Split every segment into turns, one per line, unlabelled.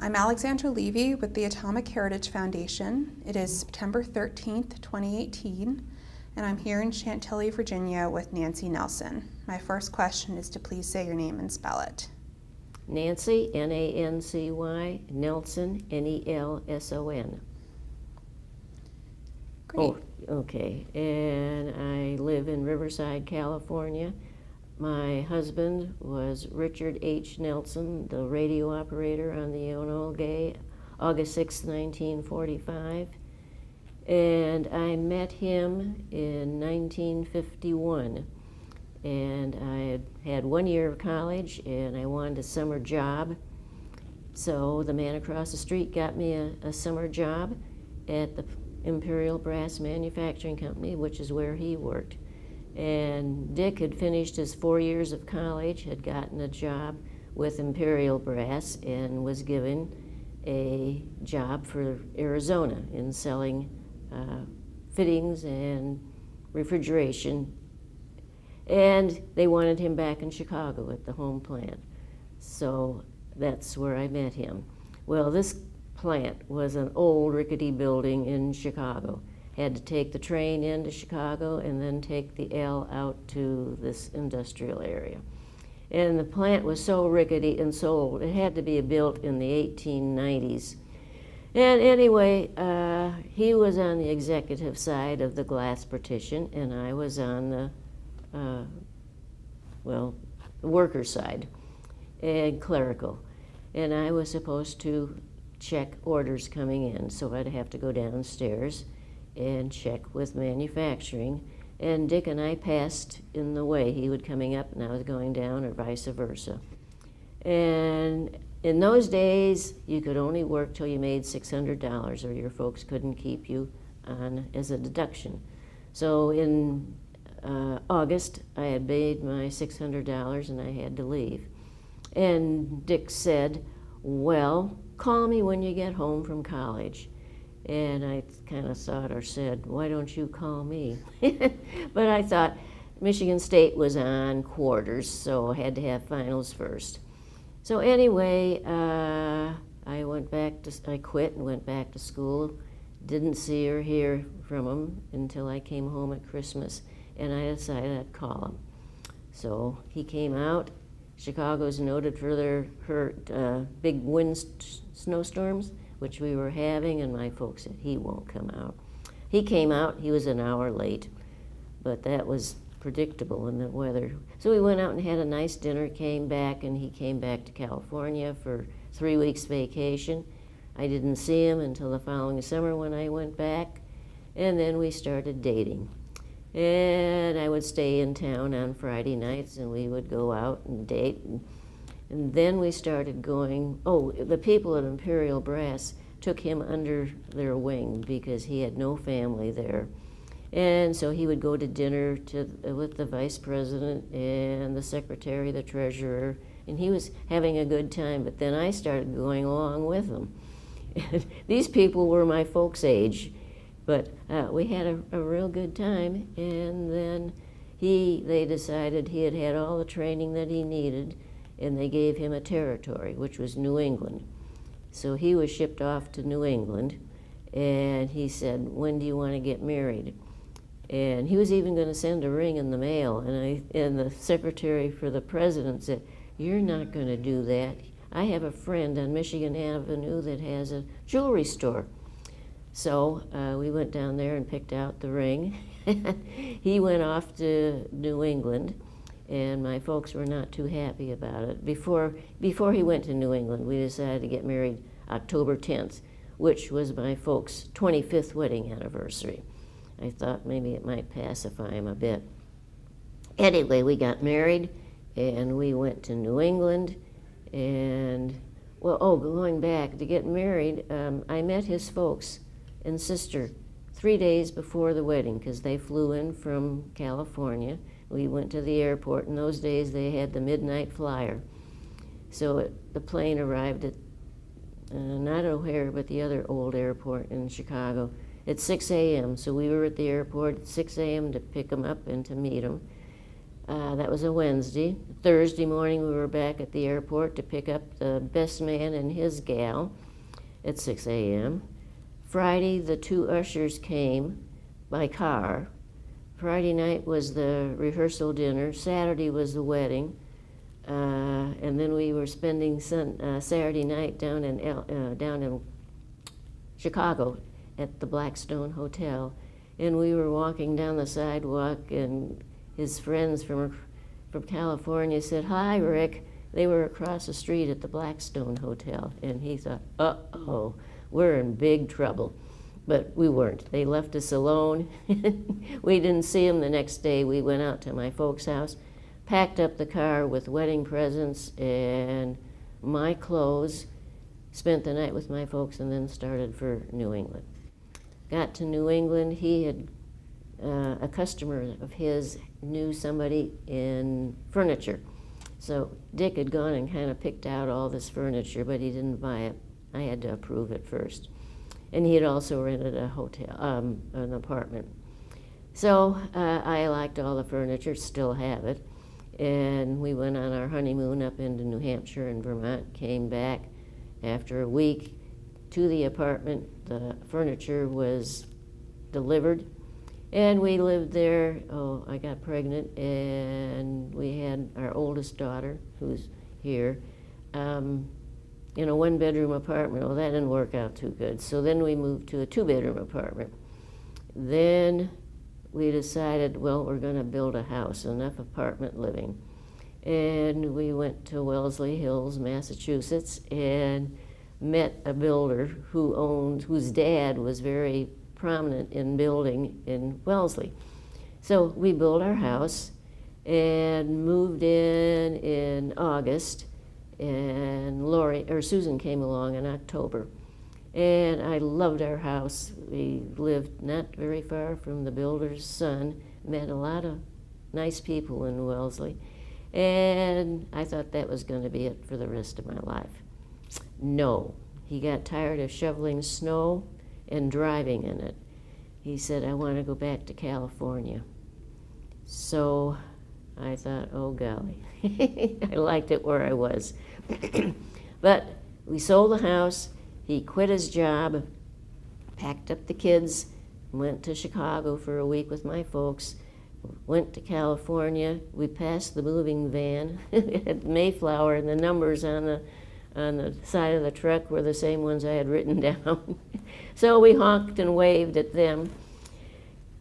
I'm Alexandra Levy with the Atomic Heritage Foundation. It is September 13th, 2018, and I'm here in Chantilly, Virginia with Nancy Nelson. My first question is to please say your name and spell it.
Nancy, Nancy, Nelson, Nelson.
Great.
Oh, okay. And I live in Riverside, California. My husband was Richard H. Nelson, the radio operator on the Enola Gay, August 6, 1945. And I met him in 1951. And I had 1 year of college, and I wanted a summer job. So the man across the street got me a summer job at the Imperial Brass Manufacturing Company, which is where he worked. And Dick had finished his 4 years of college, had gotten a job with Imperial Brass, and was given a job for Arizona in selling fittings and refrigeration. And they wanted him back in Chicago at the home plant. So that's where I met him. Well, this plant was an old rickety building in Chicago. Had to take the train into Chicago and then take the L out to this industrial area. And the plant was so rickety and so old, it had to be built in the 1890s. And anyway, he was on the executive side of the glass partition, and I was on the worker side and clerical. And I was supposed to check orders coming in, so I'd have to go downstairs and check with manufacturing. And Dick and I passed in the way. He was coming up and I was going down, or vice versa. And in those days, you could only work till you made $600, or your folks couldn't keep you on as a deduction. So in August, I had made my $600 and I had to leave. And Dick said, well, call me when you get home from college. And I kind of thought or said, why don't you call me? But I thought Michigan State was on quarters, so I had to have finals first. So anyway, I quit and went back to school. Didn't see or hear from him until I came home at Christmas, and I decided I'd call him. So he came out. Chicago's noted for their big snowstorms, which we were having, and my folks said, he won't come out. He came out, he was an hour late, but that was predictable in the weather. So we went out and had a nice dinner, came back, and he came back to California for 3 weeks vacation. I didn't see him until the following summer when I went back, and then we started dating. And I would stay in town on Friday nights, and we would go out and date. And then we started going, the people at Imperial Brass took him under their wing because he had no family there. And so he would go to dinner with the vice president and the secretary, the treasurer, and he was having a good time, but then I started going along with him. These people were my folks' age, but we had a real good time, and then they decided he had had all the training that he needed, and they gave him a territory, which was New England. So he was shipped off to New England, and he said, when do you want to get married? And he was even going to send a ring in the mail, and the secretary for the president said, you're not going to do that. I have a friend on Michigan Avenue that has a jewelry store. So we went down there and picked out the ring. He went off to New England, and my folks were not too happy about it. Before he went to New England, we decided to get married October 10th, which was my folks' 25th wedding anniversary. I thought maybe it might pacify him a bit. Anyway, we got married, and we went to New England, and, going back to get married, I met his folks and sister 3 days before the wedding, because they flew in from California. We went to the airport. In those days, they had the midnight flyer. So the plane arrived at, not O'Hare, but the other old airport in Chicago, at 6 a.m. So we were at the airport at 6 a.m. to pick them up and to meet them. That was a Wednesday. Thursday morning, we were back at the airport to pick up the best man and his gal at 6 a.m. Friday, the two ushers came by car. Friday night was the rehearsal dinner. Saturday was the wedding. And then we were spending Saturday night down in Chicago at the Blackstone Hotel. And we were walking down the sidewalk, and his friends from California said, "Hi, Rick." They were across the street at the Blackstone Hotel, and he thought, uh-oh, we're in big trouble. But we weren't. They left us alone. We didn't see them the next day. We went out to my folks' house, packed up the car with wedding presents and my clothes, spent the night with my folks, and then started for New England. Got to New England. He had a customer of his knew somebody in furniture. So Dick had gone and kind of picked out all this furniture, but he didn't buy it. I had to approve it first. And he had also rented a hotel, an apartment. So I liked all the furniture, still have it. And we went on our honeymoon up into New Hampshire and Vermont, came back after a week to the apartment. The furniture was delivered. And we lived there. Oh, I got pregnant, and we had our oldest daughter, who's here, in a one-bedroom apartment. Well, that didn't work out too good. So then we moved to a two-bedroom apartment. Then we decided, well, we're going to build a house, enough apartment living. And we went to Wellesley Hills, Massachusetts, and met a builder whose dad was very prominent in building in Wellesley. So we built our house and moved in August, and Susan came along in October. And I loved our house. We lived not very far from the builder's son, met a lot of nice people in Wellesley, and I thought that was going to be it for the rest of my life. No, he got tired of shoveling snow and driving in it. He said, "I want to go back to California." So I thought, oh golly, I liked it where I was. But we sold the house, he quit his job, packed up the kids, went to Chicago for a week with my folks, went to California. We passed the moving van at Mayflower, and the numbers on the side of the truck were the same ones I had written down. So we honked and waved at them.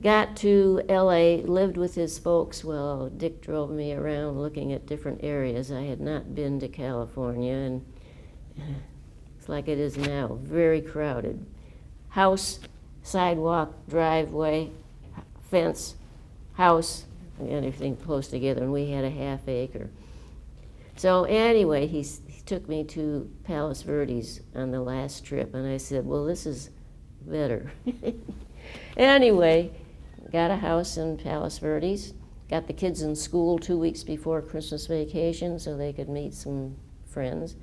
Got to LA, lived with his folks. Well, Dick drove me around looking at different areas. I had not been to California, and it's like it is now, very crowded. House, sidewalk, driveway, fence, house, and everything close together, and we had a half acre. So anyway, he took me to Palos Verdes on the last trip, and I said, well, this is better. Anyway, got a house in Palos Verdes, got the kids in school 2 weeks before Christmas vacation so they could meet some friends.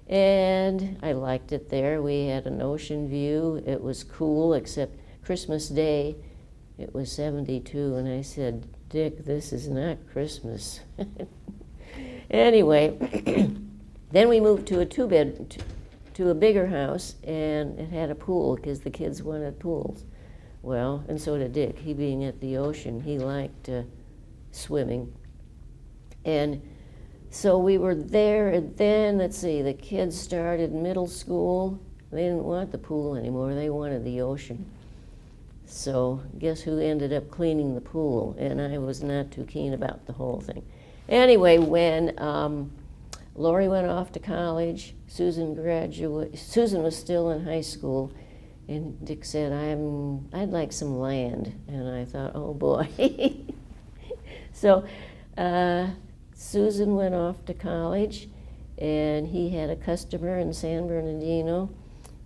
And I liked it there. We had an ocean view. It was cool, except Christmas Day, it was 72, and I said, Dick, this is not Christmas. Anyway, then we moved to a bigger house, and it had a pool because the kids wanted pools. Well, and so did Dick. He being at the ocean, he liked swimming. And so we were there, and then, let's see, the kids started middle school. They didn't want the pool anymore. They wanted the ocean. So guess who ended up cleaning the pool? And I was not too keen about the whole thing. Anyway, when Lori went off to college, Susan was still in high school, and Dick said, I'd like some land. And I thought, oh boy. So Susan went off to college, and he had a customer in San Bernardino,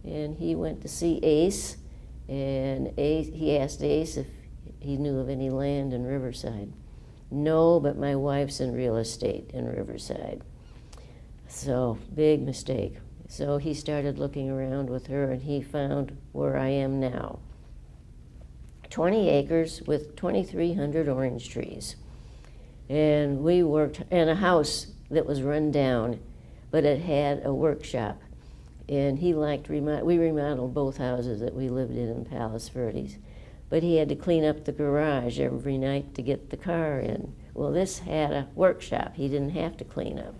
and he went to see Ace, and he asked Ace if he knew of any land in Riverside. No, but my wife's in real estate in Riverside. So, big mistake. So he started looking around with her, and he found where I am now. 20 acres with 2,300 orange trees. And we worked in a house that was run down, but it had a workshop. And he liked, we remodeled both houses that we lived in Palos Verdes. But he had to clean up the garage every night to get the car in. Well, this had a workshop. He didn't have to clean up.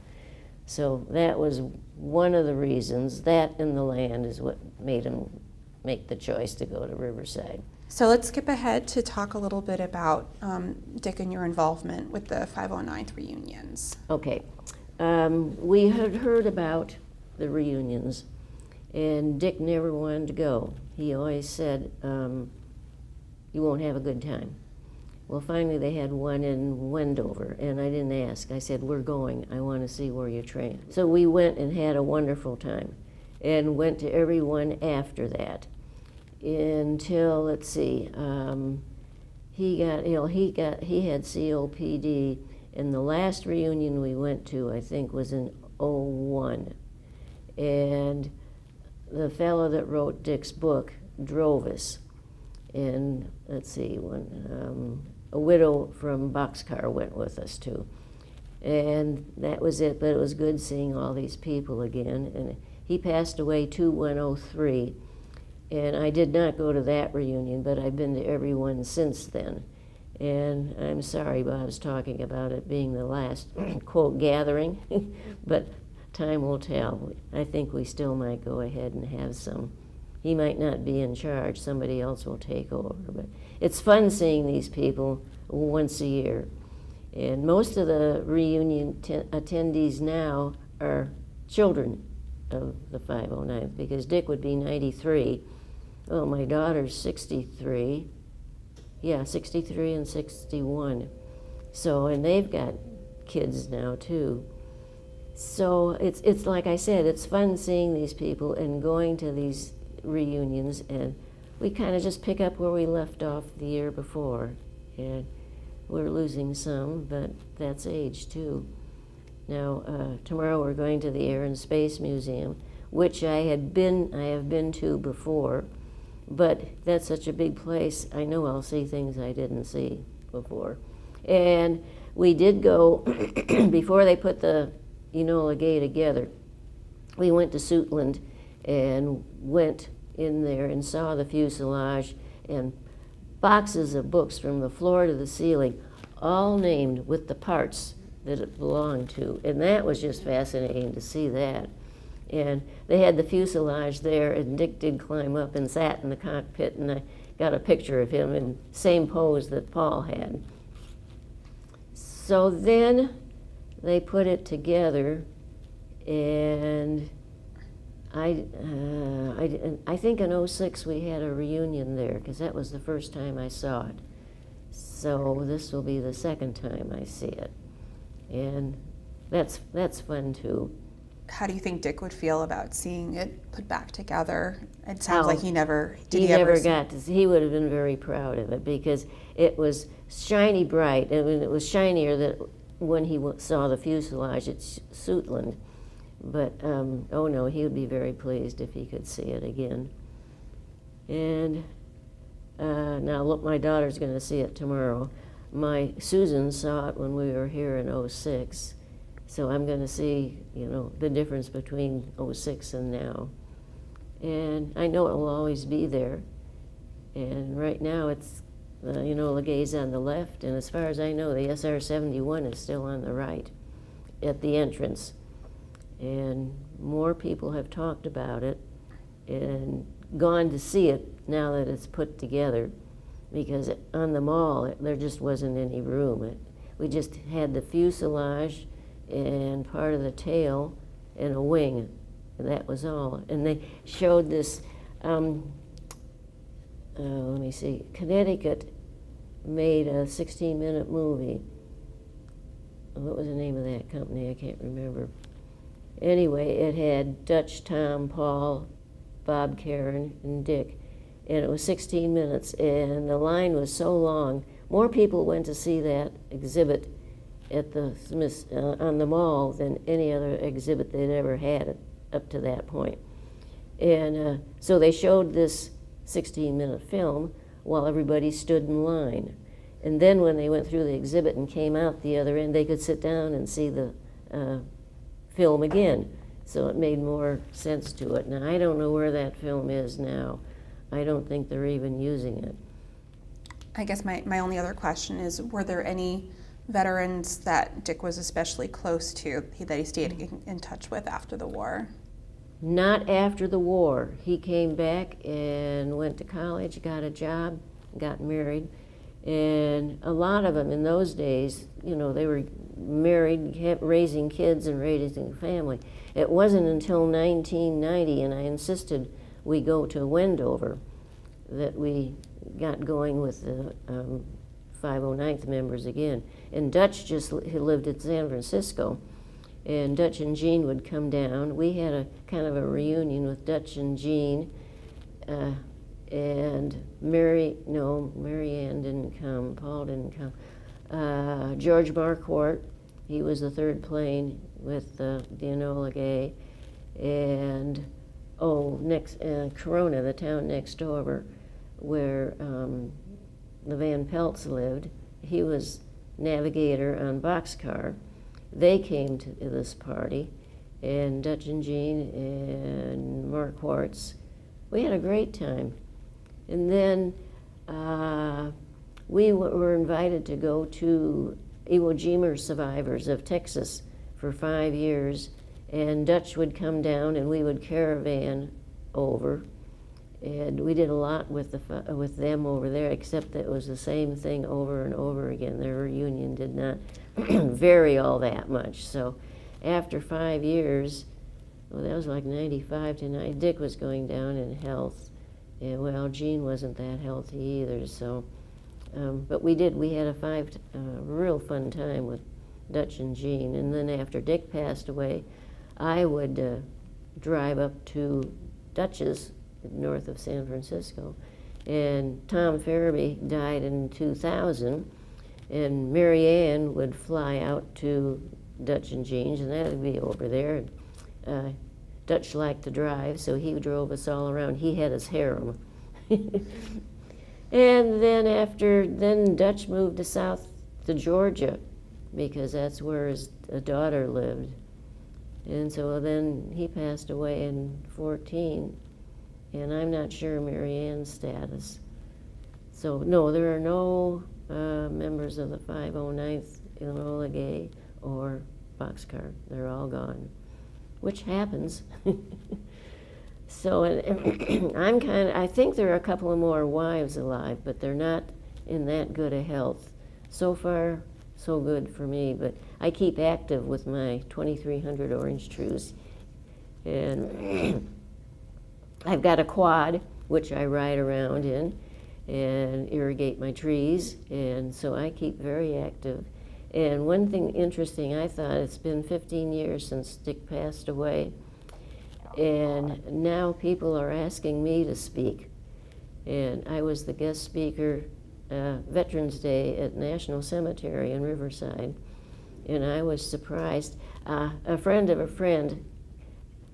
So that was one of the reasons. That and the land is what made him make the choice to go to Riverside.
So let's skip ahead to talk a little bit about Dick and your involvement with the 509th reunions.
Okay. We had heard about the reunions, and Dick never wanted to go. He always said, you won't have a good time. Well, finally they had one in Wendover, and I didn't ask. I said, we're going. I want to see where you train. So we went and had a wonderful time, and went to every one after that until, let's see, he got ill. He had COPD, and the last reunion we went to, I think, was in '01. And the fellow that wrote Dick's book drove us. And let's see, a widow from Boxcar went with us too. And that was it, but it was good seeing all these people again. And he passed away 2/1/03, and I did not go to that reunion, but I've been to every one since then. And I'm sorry Bob's talking about it being the last, quote, gathering, but time will tell. I think we still might go ahead and have some. He might not be in charge, somebody else will take over, but it's fun seeing these people once a year. And most of the reunion attendees now are children of the 509th, because Dick would be 93. Well, my daughter's 63. Yeah, 63 and 61. So, and they've got kids now too. So it's like I said, it's fun seeing these people and going to these reunions, and we kind of just pick up where we left off the year before. And we're losing some, but that's age too. Now, tomorrow we're going to the Air and Space Museum, which I have been to before, but that's such a big place, I know I'll see things I didn't see before. And we did go, before they put the Enola Gay together, we went to Suitland and went in there and saw the fuselage and boxes of books from the floor to the ceiling, all named with the parts that it belonged to. And that was just fascinating to see that. And they had the fuselage there, and Dick did climb up and sat in the cockpit, and I got a picture of him in the same pose that Paul had. So then they put it together, and I think in '06 we had a reunion there, because that was the first time I saw it. So this will be the second time I see it. And that's fun too.
How do you think Dick would feel about seeing it put back together? It sounds like he never
got to see. He would have been very proud of it, because it was shiny bright. I mean, it was shinier than when he saw the fuselage at Suitland. But, oh no, he would be very pleased if he could see it again. And now look, my daughter's going to see it tomorrow. Susan saw it when we were here in '06. So I'm going to see, the difference between '06 and now. And I know it will always be there. And right now it's, Enola Gay's on the left, and as far as I know, the SR-71 is still on the right at the entrance. And more people have talked about it and gone to see it now that it's put together, because on the mall, there just wasn't any room. We just had the fuselage and part of the tail and a wing, and that was all. And they showed this, let me see, Connecticut made a 16-minute movie. What was the name of that company? I can't remember. Anyway, it had Dutch, Tom, Paul, Bob, Karen, and Dick, and it was 16 minutes, and the line was so long. More people went to see that exhibit at the on the mall than any other exhibit they'd ever had up to that point. And so they showed this 16-minute film while everybody stood in line. And then when they went through the exhibit and came out the other end, they could sit down and see the film again. So it made more sense to it. Now, I don't know where that film is now. I don't think they're even using it.
I guess my only other question is, were there any veterans that Dick was especially close to, that he stayed in touch with after the war?
Not after the war. He came back and went to college, got a job, got married. And a lot of them in those days, you know, they were married, raising kids and raising a family. It wasn't until 1990, and I insisted we go to Wendover, that we got going with the 509th members again. And Dutch just lived in San Francisco, and Dutch and Jean would come down. We had a kind of a reunion with Dutch and Jean, and Mary Ann didn't come, Paul didn't come. George Marquardt, he was the third plane with the Enola Gay, and Corona, the town next door, where the Van Pelts lived. He was navigator on boxcar. They came to this party, and Dutch and Jean and Marquardt's. We had a great time. And then we were invited to go to Iwo Jima survivors of Texas for 5 years, and Dutch would come down and we would caravan over, and we did a lot with them over there, except that it was the same thing over and over again. Their reunion did not vary all that much. So after 5 years, well, that was like 95 to 90, Dick was going down in health. And well, Jean wasn't that healthy either, so, but we had a real fun time with Dutch and Jean. And then after Dick passed away, I would drive up to Dutch's north of San Francisco. And Tom Farabee died in 2000, and Mary Ann would fly out to Dutch and Jean's, and that would be over there. Dutch liked to drive, so he drove us all around. He had his harem. And then Dutch moved to Georgia, because that's where his daughter lived. And so then he passed away in 2014, and I'm not sure Mary Ann's status. So no, there are no members of the 509th Enola Gay or Boxcar. They're all gone, which happens. So I think there are a couple of more wives alive, but they're not in that good a health. So far, so good for me, but I keep active with my 2300 Orange Trues. And I've got a quad, which I ride around in and irrigate my trees, and so I keep very active. And one thing interesting, I thought, it's been 15 years since Dick passed away, and now people are asking me to speak. And I was the guest speaker Veterans Day at National Cemetery in Riverside, and I was surprised. A friend of a friend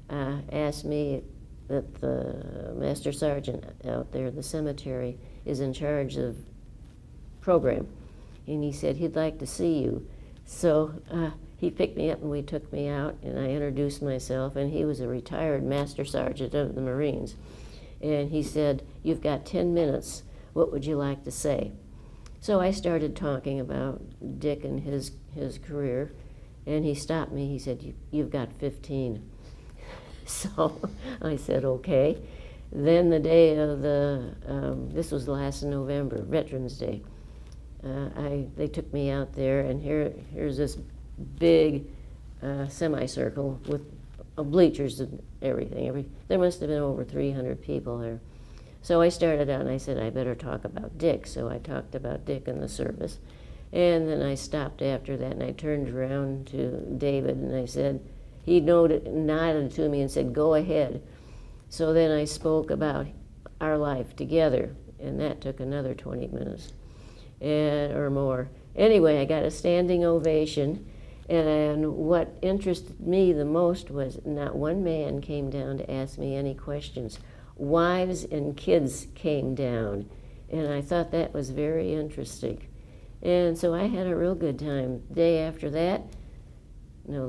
asked me that the Master Sergeant out there at the cemetery is in charge of program, and he said he'd like to see you. So he picked me up and we took me out, and I introduced myself, and he was a retired Master Sergeant of the Marines. And he said, "You've got 10 minutes. What would you like to say?" So I started talking about Dick and his career, and he stopped me. He said, "You've got 15. So I said, okay. Then the day of this was last November, Veterans Day, they took me out there, and here's this big semicircle with bleachers and everything. There must have been over 300 people there. So I started out and I said, I better talk about Dick. So I talked about Dick in the service. And then I stopped after that, and I turned around to David and I said, he nodded to me and said, go ahead. So then I spoke about our life together, and that took another 20 minutes or more. Anyway, I got a standing ovation, and what interested me the most was not one man came down to ask me any questions. Wives and kids came down, and I thought that was very interesting. And so I had a real good time. The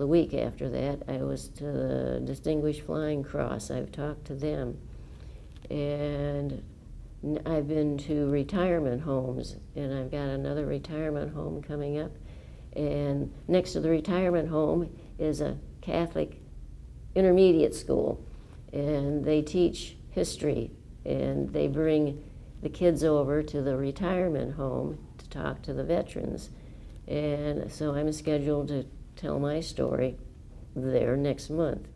week after that, I was to the Distinguished Flying Cross. I've talked to them. And I've been to retirement homes, and I've got another retirement home coming up. And next to the retirement home is a Catholic intermediate school, and they teach history, and they bring the kids over to the retirement home to talk to the veterans. And so I'm scheduled to tell my story there next month.